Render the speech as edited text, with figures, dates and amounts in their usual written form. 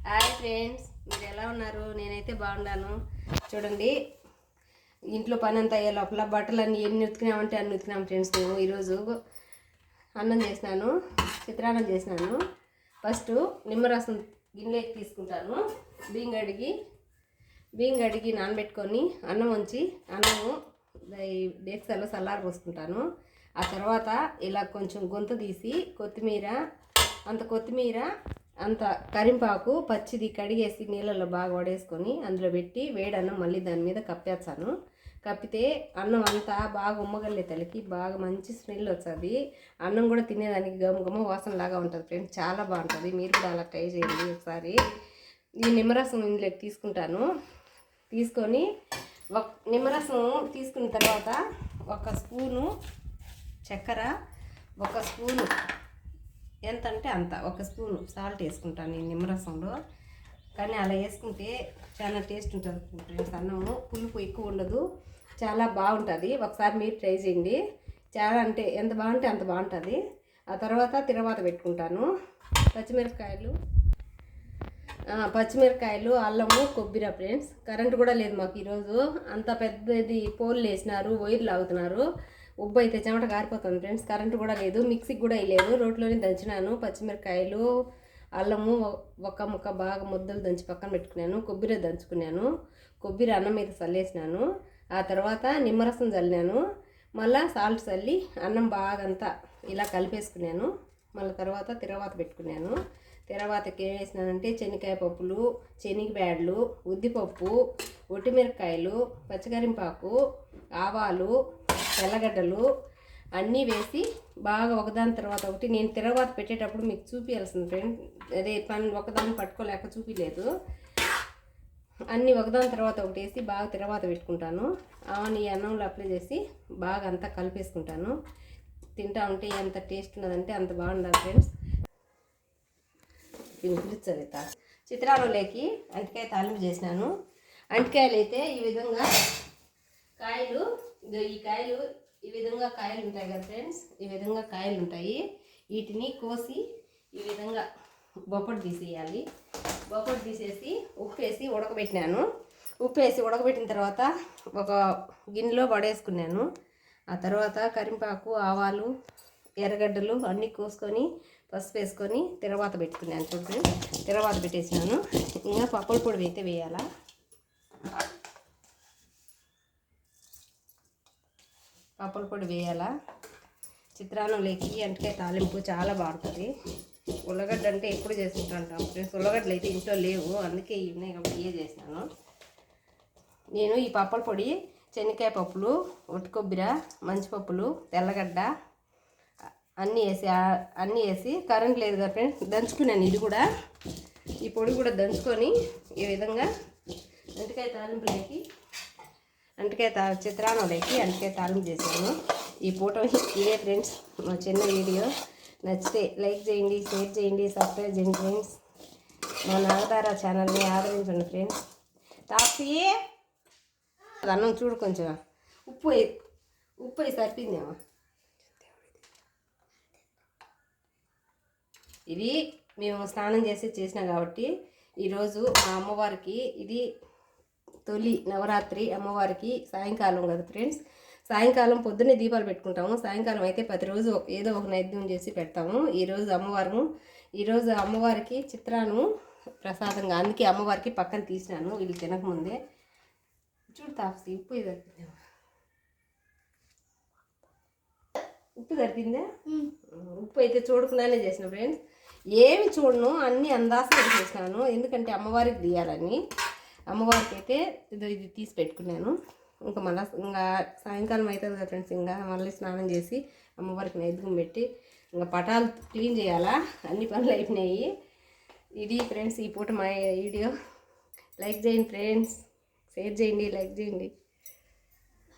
Hi friends, మీరు ఎలా ఉన్నారు? నేనైతే బాగున్నాను. చూడండి, ఇంట్లో పని అంతా అయ్యే లోపల బట్టలన్నీ ఎన్ని ఉతికినామంటే అన్ని ఉతికినాం ఫ్రెండ్స్. మేము ఈరోజు అన్నం చేసినాను, చిత్రాన్నం చేసినాను. ఫస్ట్ నిమ్మరసం గిన్నెలోకి తీసుకుంటాను. బియ్యం కడిగి నానబెట్టుకొని అన్నం ఉంచి అన్నము డేక్సాలో చల్లారి పోసుకుంటాను. ఆ తర్వాత ఇలా కొంచెం గొంతు తీసి కొత్తిమీర అంత కరింపాకు పచ్చిది కడిగేసి నీళ్ళల్లో బాగా వడేసుకొని అందులో పెట్టి వేడి అన్నం మళ్ళీ దాని మీద కప్పేస్తాను. కప్పితే అన్నం అంతా బాగా ఉమ్మగల్లే తలికి బాగా మంచి స్మెల్ వస్తుంది. అన్నం కూడా తినేదానికి గమ వాసనలాగా ఉంటుంది ఫ్రెండ్స్, చాలా బాగుంటుంది. మీరు కూడా అలా ట్రై చేయండి ఒకసారి. ఈ నిమ్మరసం ఇందులోకి తీసుకొని నిమ్మరసం తీసుకున్న తర్వాత ఒక స్పూను చక్కెర, ఒక స్పూను ఎంత అంటే అంత, ఒక స్పూను సాల్ట్ వేసుకుంటాను ఈ నిమ్మరసంలో. కానీ అలా వేసుకుంటే చాలా టేస్ట్ ఉంటుంది ఫ్రెండ్స్. అన్నము పులుపు ఎక్కువ ఉండదు, చాలా బాగుంటుంది. ఒకసారి మీరు ట్రై చేయండి. చాలా అంటే ఎంత బాగుంటే అంత బాగుంటుంది. ఆ తర్వాత తిరవాత పెట్టుకుంటాను. పచ్చిమిరకాయలు, అల్లము, కొబ్బరి ఫ్రెండ్స్. కరెంటు కూడా లేదు మాకు ఈరోజు. అంత పెద్దది పోల్ వేసినారు, వైర్లు లాగుతున్నారు. ఉబ్బు అయితే చెమట గారిపోతుంది ఫ్రెండ్స్. కరెంటు కూడా లేదు, మిక్సీకి కూడా వేయలేదు, రోట్లోనే దంచినాను. పచ్చిమిరకాయలు, అల్లము ఒక ముక్క బాగా ముద్దలు దంచి పక్కన పెట్టుకున్నాను. కొబ్బరి దంచుకున్నాను. కొబ్బరి అన్నం మీద చల్లేసినాను. ఆ తర్వాత నిమ్మరసం చల్లినాను. మళ్ళీ సాల్ట్ చల్లి అన్నం బాగంతా ఇలా కలిపేసుకున్నాను. మళ్ళీ తర్వాత తిరవాత పెట్టుకున్నాను. తిరవాతకి ఏం వేసినానంటే శనగకాయ పప్పులు, శనగబ్యాడ్లు, ఉద్దిపప్పు, ఒట్టిమిరకాయలు, పచ్చికరింపాకు, ఆవాలు, తెల్లగడ్డలు అన్నీ వేసి బాగా ఒకదాని తర్వాత ఒకటి. నేను తిరవాత పెట్టేటప్పుడు మీకు చూపించాల్సింది ఫ్రెండ్, అదే పని ఒకదాన్ని పట్టుకోలేక చూపించలేదు. అన్నీ ఒకదాని తర్వాత ఒకటి వేసి బాగా తిరవాత పెట్టుకుంటాను. అవన్నీ అన్నంలో అప్లై చేసి బాగా అంతా కలిపేసుకుంటాను. తింటా ఉంటే ఎంత టేస్ట్ ఉన్నదంటే అంత బాగుండాలి ఫ్రెండ్స్. పిలుస్తుంది చిత్రాన్నంలోకి అంటికాయ తాలింపు చేసినాను. అంటికాయలు అయితే ఈ విధంగా కాయలు, ఈ కాయలు ఈ విధంగా కాయలు ఉంటాయి కదా ఫ్రెండ్స్, ఈ విధంగా కాయలు ఉంటాయి. వీటిని కోసి ఈ విధంగా బొప్పటి తీసేయాలి. బొప్పటి తీసేసి ఉప్పు వేసి ఉడకబెట్టినాను. ఉప్పు వేసి ఉడకబెట్టిన తర్వాత ఒక గిన్నెలో పడేసుకున్నాను. ఆ తర్వాత కరింపాకు, ఆవాలు, ఎర్రగడ్డలు అన్నీ కోసుకొని పసుపు వేసుకొని తిరవాత పెట్టుకున్నాను. చూడండి, తిరవాత పెట్టేసినాను. ఇంకా పప్పుల పొడి అయితే వేయాలా. పప్పుల పొడి వేయాలా. చిత్రాన్నంలోకి అంటకాయ తాలింపు చాలా బాగుంటుంది. ఉల్లగడ్డ అంటే ఎప్పుడు చేసుకుంటుంటాం ఫ్రెండ్స్. ఉల్లగడ్డలు అయితే ఇంట్లో లేవు, అందుకే ఇవి కాబట్టి ఇవే చేసినాను. నేను ఈ పప్పుల పొడి శనగకాయ పప్పులు, ఒట్టి కొబ్బరి, మంచిపప్పులు, తెల్లగడ్డ అన్నీ వేసి కరెంట్ లేదు కదా ఫ్రెండ్స్, దంచుకున్నాను. ఇది కూడా ఈ పొడి కూడా దంచుకొని ఈ విధంగా చిత్రాన్నంలోకి అంటకాయ తాలింపు చేశాను. ఈ ఫోటో ఇదే ఫ్రెండ్స్ మా చిన్న వీడియో. నచ్చితే లైక్ చేయండి, షేర్ చేయండి, సబ్స్క్రైబ్ చేయండి ఫ్రెండ్స్. మా నాగతార ఛానల్ని ఆదరించండి ఫ్రెండ్స్. తాపి అన్నం చూడు, కొంచెం ఉప్పు వేసి సరిపోయిందేమో. ఇది మేము స్నానం చేసినా కాబట్టి ఈరోజు మా అమ్మవారికి ఇది తొలి నవరాత్రి. అమ్మవారికి సాయంకాలం కదా ఫ్రెండ్స్. సాయంకాలం పొద్దున్నే దీపాలు పెట్టుకుంటాము. సాయంకాలం అయితే ప్రతిరోజు ఏదో ఒక నైవేద్యం చేసి పెడతాము. ఈరోజు అమ్మవారికి చిత్రాను ప్రసాదంగా, అందుకే అమ్మవారికి పక్కన తీసినాను వీళ్ళు తినకముందే. చూడు తాపసి, ఉప్పు సరిపోయిందే. ఉప్పు అయితే చూడకుండానే చేసిన ఫ్రెండ్స్, ఏమి చూడను, అన్నీ అందాసగా చేసినాను. ఎందుకంటే అమ్మవారికి తీయాలని. అమ్మవారికి అయితే ఇది తీసి పెట్టుకున్నాను. ఇంకా సాయంకాలం అవుతుంది కదా ఫ్రెండ్స్, ఇంకా మళ్ళీ స్నానం చేసి అమ్మవారికి నైవేద్యం పెట్టి ఇంకా పటాలు క్లీన్ చేయాలా. అన్ని పనులు అయిపోయినాయి. ఇది ఫ్రెండ్స్ ఈ పూట మా వీడియో. లైక్ చేయండి ఫ్రెండ్స్, షేర్ చేయండి, లైక్ చేయండి.